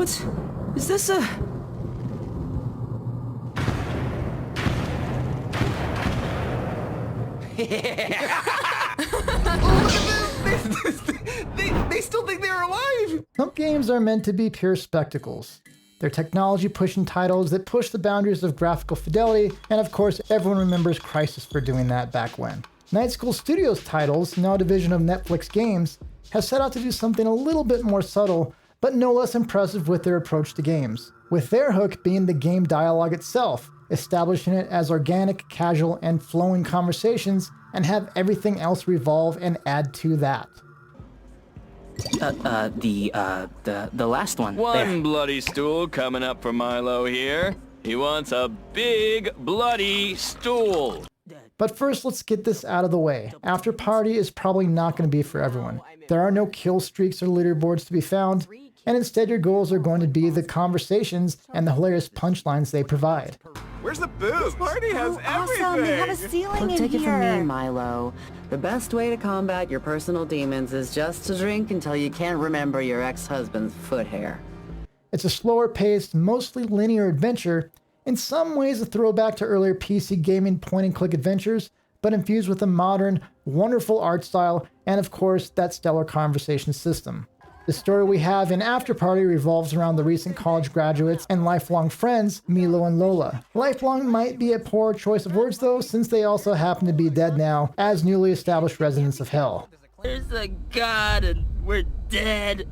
What? Is this a... They still think they're alive! Some games are meant to be pure spectacles. They're technology-pushing titles that push the boundaries of graphical fidelity, and of course everyone remembers Crysis for doing that back when. Night School Studios titles, now a division of Netflix Games, have set out to do something a little bit more subtle, but no less impressive with their approach to games, with their hook being the game dialogue itself, establishing it as organic, casual, and flowing conversations, and have everything else revolve and add to that. The last one. One bloody stool coming up for Milo here. He wants a big bloody stool. But first, let's get this out of the way. Afterparty is probably not going to be for everyone. There are no kill streaks or leaderboards to be found, and instead your goals are going to be the conversations and the hilarious punchlines they provide. Where's the booze? This party has everything! Awesome, they have a ceiling in here. Take it from me, Milo. The best way to combat your personal demons is just to drink until you can't remember your ex-husband's foot hair. It's a slower-paced, mostly linear adventure, in some ways a throwback to earlier PC gaming point-and-click adventures, but infused with a modern, wonderful art style, and of course, that stellar conversation system. The story we have in Afterparty revolves around the recent college graduates and lifelong friends, Milo and Lola. Lifelong might be a poor choice of words though, since they also happen to be dead now, as newly established residents of Hell. There's a god and we're dead.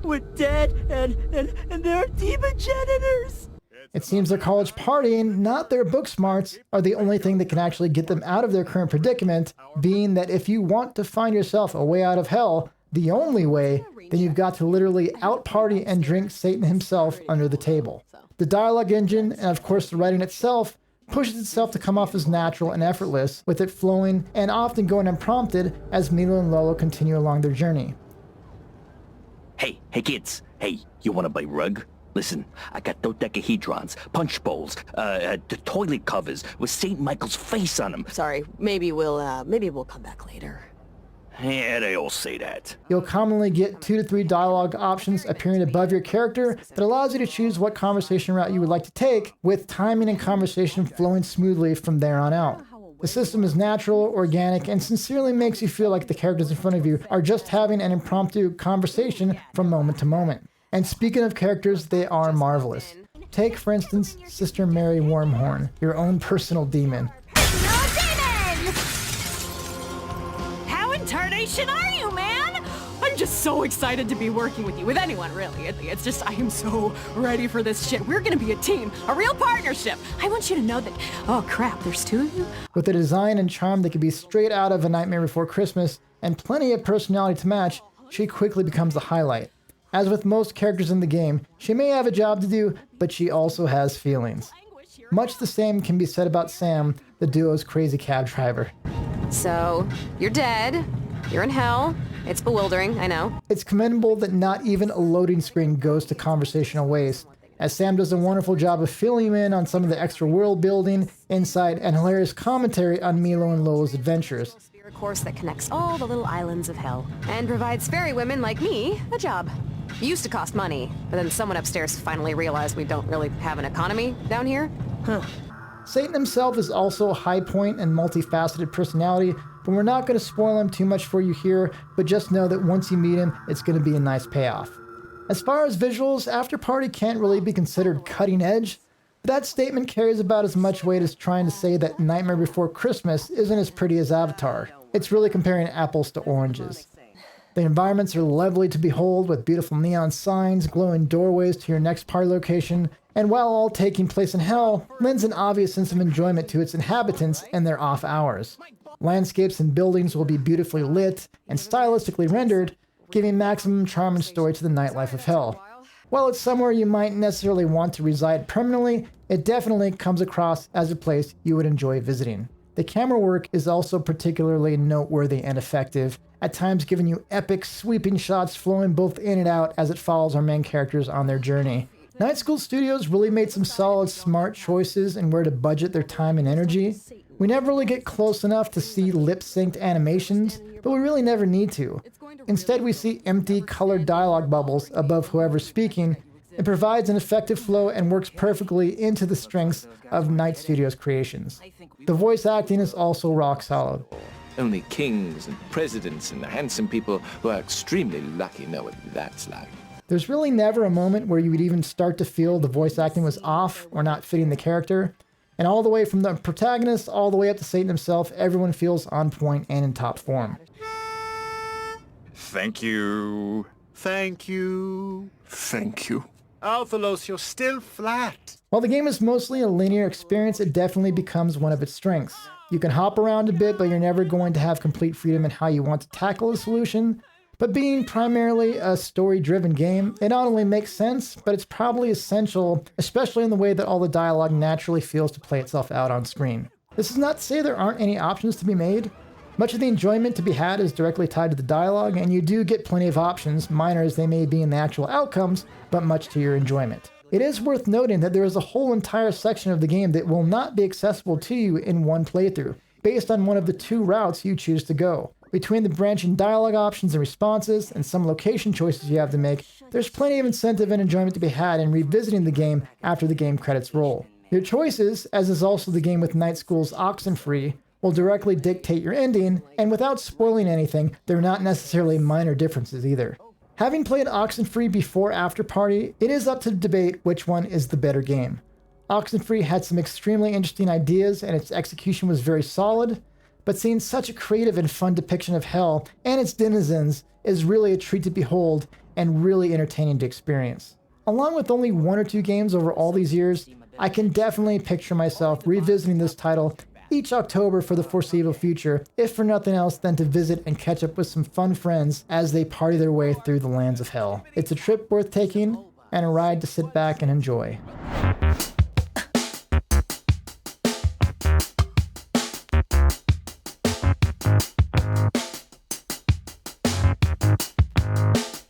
We're dead and there are demon janitors. It seems their college partying, not their book smarts, are the only thing that can actually get them out of their current predicament, being that if you want to find yourself a way out of hell, the only way, then you've got to literally out-party and drink Satan himself under the table. The dialogue engine, and of course the writing itself, pushes itself to come off as natural and effortless, with it flowing and often going unprompted as Milo and Lola continue along their journey. Hey kids. Hey, you wanna buy rug? Listen, I got dodecahedrons, punch bowls, the toilet covers with St. Michael's face on them. Sorry, maybe we'll come back later. Yeah, they all say that. You'll commonly get 2 to 3 dialogue options appearing above your character that allows you to choose what conversation route you would like to take, with timing and conversation flowing smoothly from there on out. The system is natural, organic, and sincerely makes you feel like the characters in front of you are just having an impromptu conversation from moment to moment. And speaking of characters, they are marvelous. Take, for instance, Sister Mary Wormhorn, your own personal demon. How in tarnation are you, man? I'm just so excited to be working with you, with anyone really. It's just, I am so ready for this shit. We're gonna be a team, a real partnership. I want you to know that, oh crap, there's 2 of you? With a design and charm that could be straight out of A Nightmare Before Christmas and plenty of personality to match, she quickly becomes the highlight. As with most characters in the game, she may have a job to do, but she also has feelings. Much the same can be said about Sam, the duo's crazy cab driver. So, you're dead. You're in hell. It's bewildering, I know. It's commendable that not even a loading screen goes to conversational waste, as Sam does a wonderful job of filling you in on some of the extra world building, insight, and hilarious commentary on Milo and Lola's adventures. A course that connects all the little islands of hell, and provides fairy women like me a job. It used to cost money, but then someone upstairs finally realized we don't really have an economy down here. Satan himself is also a high point and multifaceted personality, but we're not going to spoil him too much for you here, but just know that once you meet him, it's going to be a nice payoff. As far as visuals, Afterparty can't really be considered cutting edge, but that statement carries about as much weight as trying to say that Nightmare Before Christmas isn't as pretty as Avatar. It's really comparing apples to oranges. The environments are lovely to behold, with beautiful neon signs, glowing doorways to your next party location, and while all taking place in hell, lends an obvious sense of enjoyment to its inhabitants and their off hours. Landscapes and buildings will be beautifully lit and stylistically rendered, giving maximum charm and story to the nightlife of hell. While it's somewhere you might necessarily want to reside permanently, it definitely comes across as a place you would enjoy visiting. The camera work is also particularly noteworthy and effective, at times giving you epic, sweeping shots flowing both in and out as it follows our main characters on their journey. Night School Studios really made some solid, smart choices in where to budget their time and energy, We never really get close enough to see lip-synced animations, but we really never need to. Instead, we see empty, colored dialogue bubbles above whoever's speaking. It provides an effective flow and works perfectly into the strengths of Night Studios' creations. The voice acting is also rock solid. Only kings and presidents and the handsome people who are extremely lucky know what that's like. There's really never a moment where you would even start to feel the voice acting was off or not fitting the character. And all the way from the protagonist all the way up to Satan himself, everyone feels on point and in top form. Thank you. Thank you. Thank you. Alphalos, you're still flat. While the game is mostly a linear experience, it definitely becomes one of its strengths. You can hop around a bit, but you're never going to have complete freedom in how you want to tackle a solution. But being primarily a story-driven game, it not only makes sense, but it's probably essential, especially in the way that all the dialogue naturally feels to play itself out on screen. This is not to say there aren't any options to be made. Much of the enjoyment to be had is directly tied to the dialogue, and you do get plenty of options, minor as they may be in the actual outcomes, but much to your enjoyment. It is worth noting that there is a whole entire section of the game that will not be accessible to you in one playthrough, based on one of the two routes you choose to go. Between the branching dialogue options and responses, and some location choices you have to make, there's plenty of incentive and enjoyment to be had in revisiting the game after the game credits roll. Your choices, as is also the game with Night School's Oxenfree, will directly dictate your ending, and without spoiling anything, they're not necessarily minor differences either. Having played Oxenfree before Afterparty, it is up to debate which one is the better game. Oxenfree had some extremely interesting ideas and its execution was very solid, but seeing such a creative and fun depiction of hell and its denizens is really a treat to behold and really entertaining to experience. Along with only one or two games over all these years, I can definitely picture myself revisiting this title each October for the foreseeable future, if for nothing else than to visit and catch up with some fun friends as they party their way through the lands of hell. It's a trip worth taking and a ride to sit back and enjoy.